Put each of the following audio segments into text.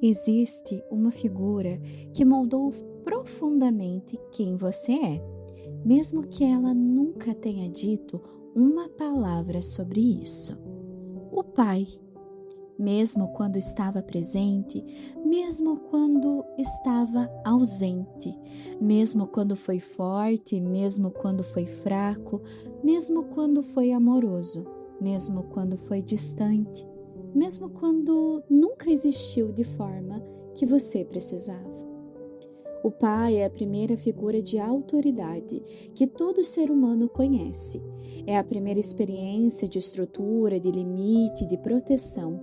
Existe uma figura que moldou profundamente quem você é, mesmo que ela nunca tenha dito uma palavra sobre isso. O pai, mesmo quando estava presente, mesmo quando estava ausente, mesmo quando foi forte, mesmo quando foi fraco, mesmo quando foi amoroso, mesmo quando foi distante, mesmo quando nunca existiu de forma que você precisava. O pai é a primeira figura de autoridade que todo ser humano conhece. É a primeira experiência de estrutura, de limite, de proteção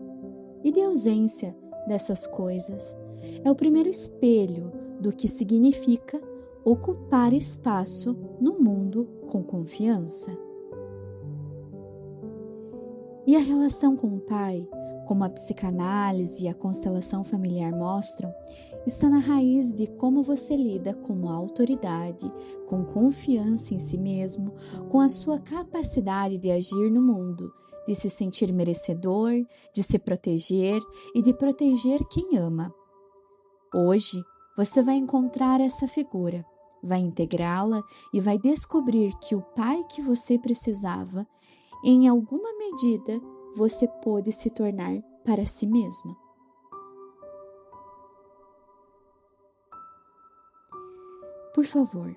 e de ausência dessas coisas. É o primeiro espelho do que significa ocupar espaço no mundo com confiança. E a relação com o pai, como a psicanálise e a constelação familiar mostram, está na raiz de como você lida com a autoridade, com confiança em si mesmo, com a sua capacidade de agir no mundo, de se sentir merecedor, de se proteger e de proteger quem ama. Hoje, você vai encontrar essa figura, vai integrá-la e vai descobrir que o pai que você precisava, em alguma medida, você pôde se tornar para si mesma. Por favor,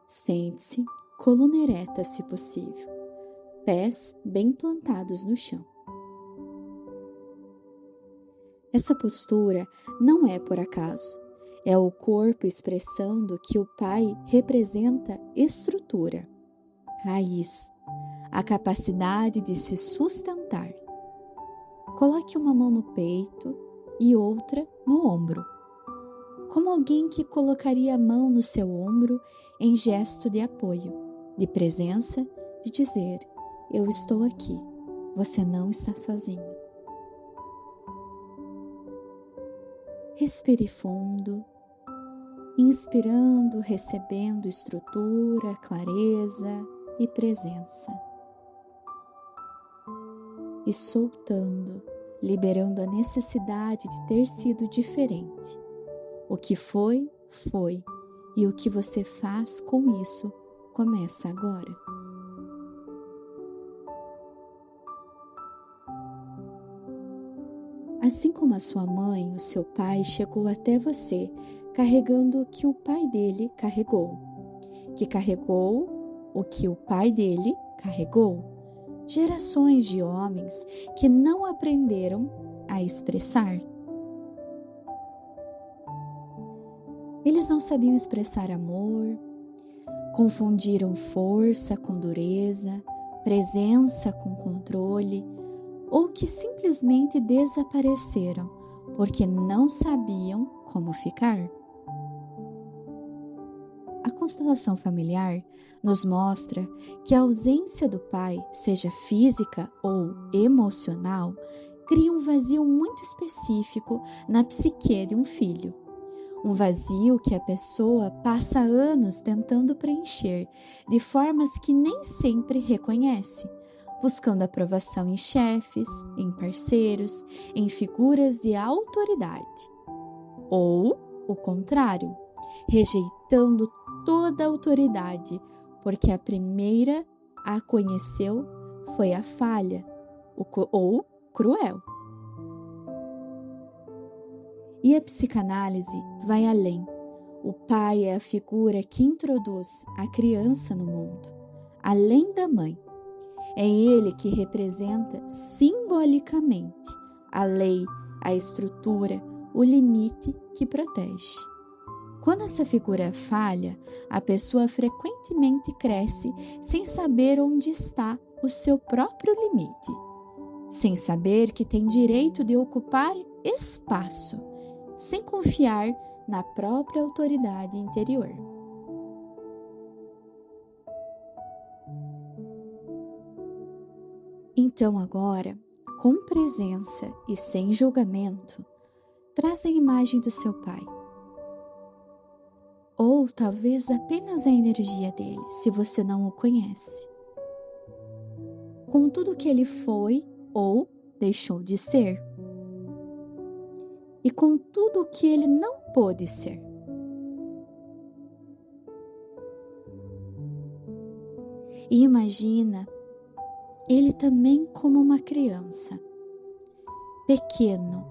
sente-se, coluna ereta se possível, pés bem plantados no chão. Essa postura não é por acaso, é o corpo expressando que o pai representa estrutura, raiz, a capacidade de se sustentar. Coloque uma mão no peito e outra no ombro, como alguém que colocaria a mão no seu ombro em gesto de apoio, de presença, de dizer: eu estou aqui, você não está sozinho. Respire fundo, inspirando, recebendo estrutura, clareza e presença. E soltando, liberando a necessidade de ter sido diferente. O que foi, foi, e o que você faz com isso começa agora. Assim como a sua mãe, o seu pai chegou até você carregando o que o pai dele carregou, que carregou o que o pai dele carregou. Gerações de homens que não aprenderam a expressar. Eles não sabiam expressar amor, confundiram força com dureza, presença com controle, ou que simplesmente desapareceram porque não sabiam como ficar. A constelação familiar nos mostra que a ausência do pai, seja física ou emocional, cria um vazio muito específico na psique de um filho. Um vazio que a pessoa passa anos tentando preencher de formas que nem sempre reconhece, buscando aprovação em chefes, em parceiros, em figuras de autoridade. Ou o contrário, rejeitando toda a autoridade, porque a primeira a conheceu foi a falha ou cruel. E a psicanálise vai além. O pai é a figura que introduz a criança no mundo, além da mãe. É ele que representa simbolicamente a lei, a estrutura, o limite que protege. Quando essa figura falha, a pessoa frequentemente cresce sem saber onde está o seu próprio limite, sem saber que tem direito de ocupar espaço, sem confiar na própria autoridade interior. Então agora, com presença e sem julgamento, traz a imagem do seu pai. Ou talvez apenas a energia dele, se você não o conhece. Com tudo que ele foi ou deixou de ser. e com tudo o que ele não pôde ser. E imagina ele também como uma criança, pequeno,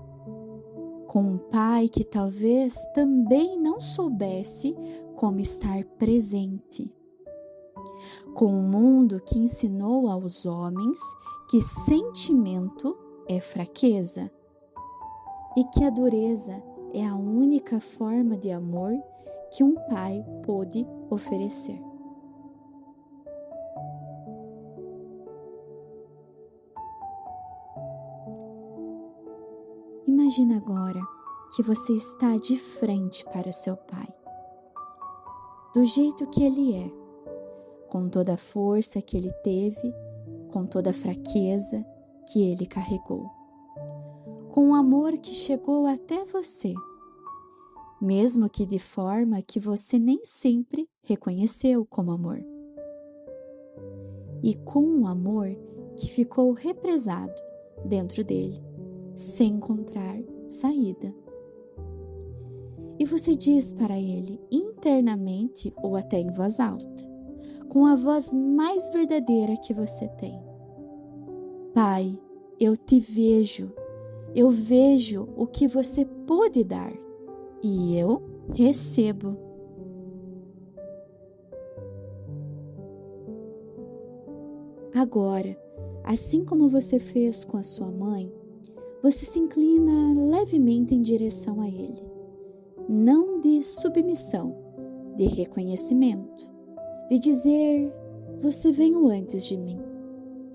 com um pai que talvez também não soubesse como estar presente, com um mundo que ensinou aos homens que sentimento é fraqueza e que a dureza é a única forma de amor que um pai pôde oferecer. Imagina agora que você está de frente para o seu pai, do jeito que ele é, com toda a força que ele teve, com toda a fraqueza que ele carregou, com o amor que chegou até você, mesmo que de forma que você nem sempre reconheceu como amor, e com um amor que ficou represado dentro dele, sem encontrar saída. E você diz para ele internamente ou até em voz alta, com a voz mais verdadeira que você tem: Pai, eu te vejo, eu vejo o que você pôde dar e eu recebo. Agora, assim como você fez com a sua mãe, você se inclina levemente em direção a ele, não de submissão, de reconhecimento, de dizer: você veio antes de mim,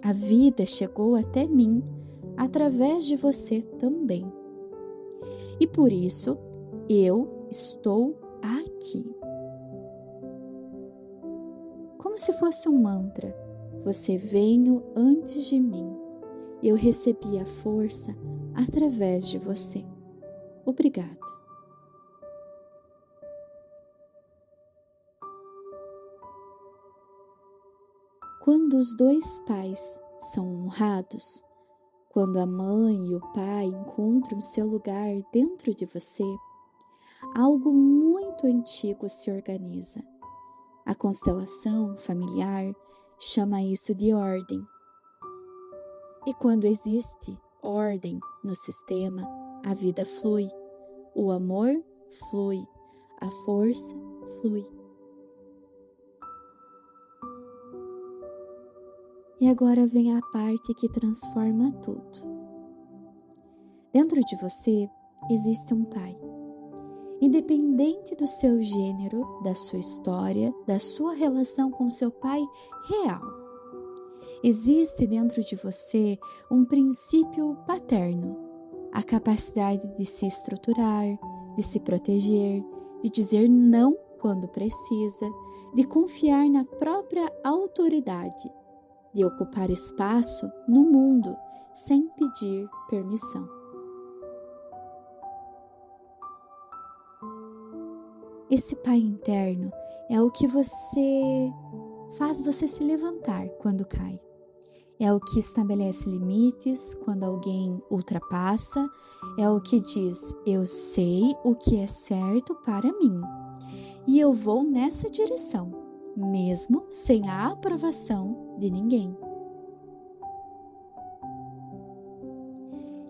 a vida chegou até mim através de você também, e por isso eu estou aqui. Como se fosse um mantra: você veio antes de mim, eu recebi a força através de você. Obrigada. Quando os dois pais são honrados, quando a mãe e o pai encontram seu lugar dentro de você, algo muito antigo se organiza. A constelação familiar chama isso de ordem. E quando existe ordem no sistema, a vida flui, o amor flui, a força flui. E agora vem a parte que transforma tudo. Dentro de você existe um pai. Independente do seu gênero, da sua história, da sua relação com seu pai real, existe dentro de você um princípio paterno, a capacidade de se estruturar, de se proteger, de dizer não quando precisa, de confiar na própria autoridade, de ocupar espaço no mundo sem pedir permissão. Esse pai interno é o que faz você se levantar quando cai. É o que estabelece limites quando alguém ultrapassa. É o que diz: eu sei o que é certo para mim e eu vou nessa direção, mesmo sem a aprovação de ninguém.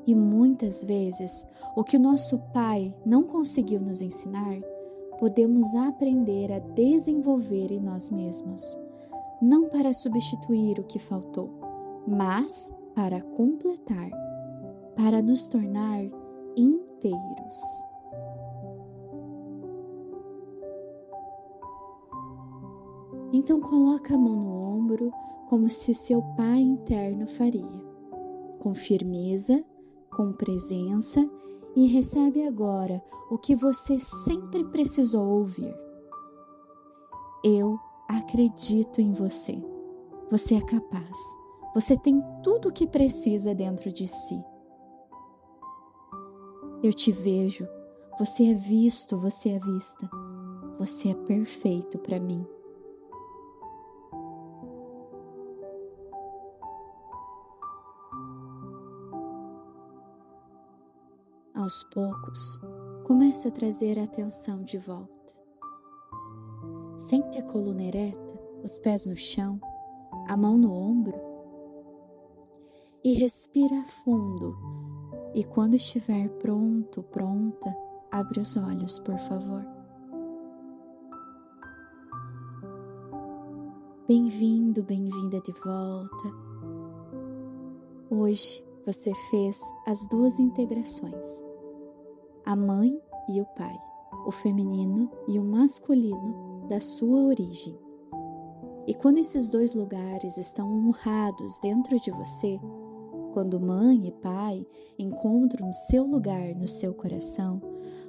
E muitas vezes, o que o nosso pai não conseguiu nos ensinar, podemos aprender a desenvolver em nós mesmos, não para substituir o que faltou, mas para completar, para nos tornar inteiros. Então coloca a mão no ombro como se seu pai interno faria, com firmeza, com presença, e recebe agora o que você sempre precisou ouvir. Eu acredito em você. Você é capaz. Você tem tudo o que precisa dentro de si. Eu te vejo. Você é visto, você é vista. Você é perfeito para mim. Ao Aos poucos, comece a trazer a atenção de volta. Sente a coluna ereta, os pés no chão, a mão no ombro. E respira fundo. E quando estiver pronto, pronta, abre os olhos, por favor. Bem-vindo, bem-vinda de volta. Hoje você fez as duas integrações, a mãe e o pai, o feminino e o masculino da sua origem. E quando esses dois lugares estão honrados dentro de você, quando mãe e pai encontram seu lugar no seu coração,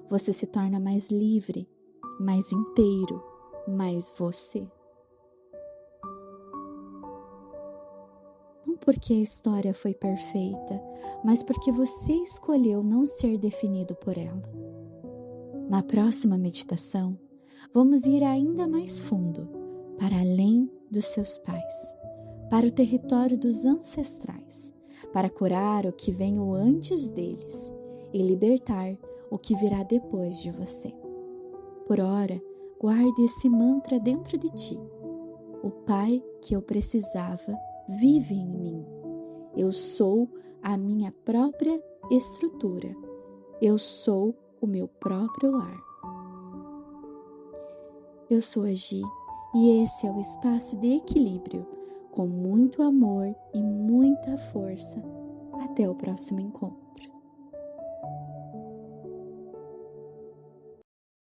você se torna mais livre, mais inteiro, mais você. Não porque a história foi perfeita, mas porque você escolheu não ser definido por ela. Na próxima meditação, vamos ir ainda mais fundo, para além dos seus pais, para o território dos ancestrais, para curar o que veio antes deles e libertar o que virá depois de você. Por ora, guarde esse mantra dentro de ti. O Pai que eu precisava vive em mim. Eu sou a minha própria estrutura. Eu sou o meu próprio lar. Eu sou a Gi e esse é o espaço de equilíbrio, com muito amor e muita força. Até o próximo encontro.